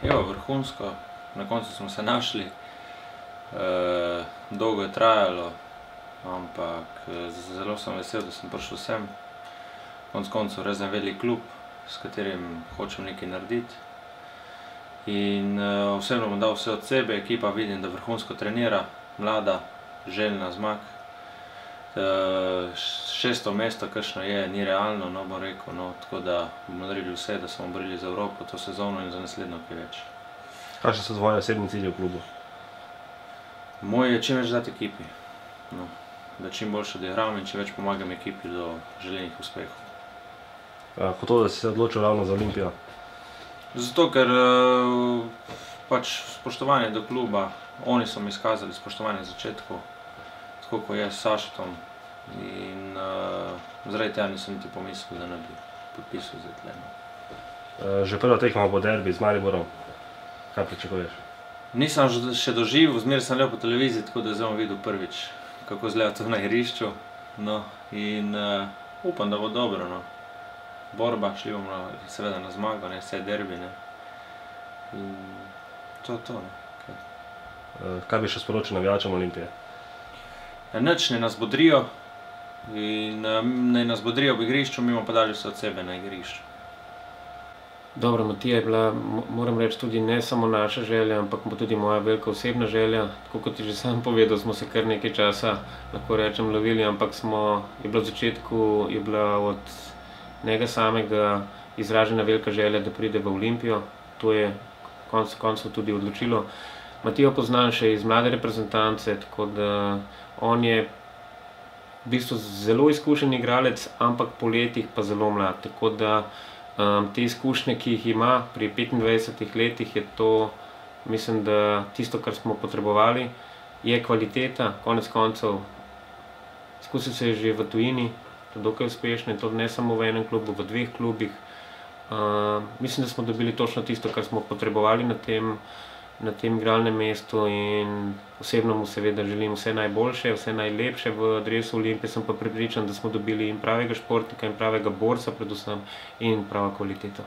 Jo, vrhunsko. Na koncu smo se našli. Dolgo je trajalo, ampak zelo sem vesel, da sem prišel sem. Konec koncev res en velik klub, s katerim hočem nekaj narediti. In osebno bom dal vse od sebe, ekipa vidim, da vrhunsko trenira, mlada, željna zmag. 6. mesto, kakšno je, ni realno, no bom rekel, no, tako da bomo naredili vse, da se bomo borili za Evropo to sezono in za naslednjo kaj več. Kakšni so tvoji osebni cilji v klubu? Moj je čim več dati ekipi, no, da čim boljše odigram in čim več pomagam ekipi do želenih uspehov. Kako to, da si se odločil ravno za Olimpijo? Zato, ker pač spoštovanje do kluba, oni so mi izkazali spoštovanje v začetku, tako kot je s Saštom, in zaradi tega nisem niti pomislil, da ne bi podpisal zdaj tle. Že prva tekma bo derbi z Mariborom. Kaj pričakuješ? Nisem še doživel, zmeraj sem gledal po televiziji, tako da zdaj bom videl prvič, kako izgleda to na igrišču. No, in upam, da bo dobro, no. Borba, šli bomo seveda na zmago, ne, vse je derbi, ne. In to je to, ne. Kaj bi še sporočil navijačem Olimpije? Nič, naj nas bodrijo in naj nas bodrijo v igrišču, mi bomo pa dali vse od sebe na igrišču. Dobro, Matija je bila, moram reči, tudi ne samo naša želja, ampak tudi moja velika osebna želja. Tako kot ti že sam povedal, smo se kar nekaj časa, lahko rečem, lovili, ampak je bila v začetku, je bila od njega samega izražena velika želja, da pride v Olimpijo. To je konec koncev tudi odločilo. Matijo poznam še iz mlade reprezentance, tako da on je v bistvu zelo izkušen igralec, ampak po letih pa zelo mlad. Tako da te izkušnje, ki jih ima pri 25 letih, je to, mislim, da tisto, kar smo potrebovali, je kvaliteta, konec koncev. Izkusil se je že v tujini, to dokaj uspešno, in to ne samo v enem klubu, v 2 klubih. Mislim, da smo dobili točno tisto, kar smo potrebovali na tem igralnem mestu, in osebno mu seveda želim vse najboljše, vse najlepše v dresu Olimpije, sem pa prepričan, da smo dobili in pravega športnika in pravega borca predvsem in pravo kvaliteto.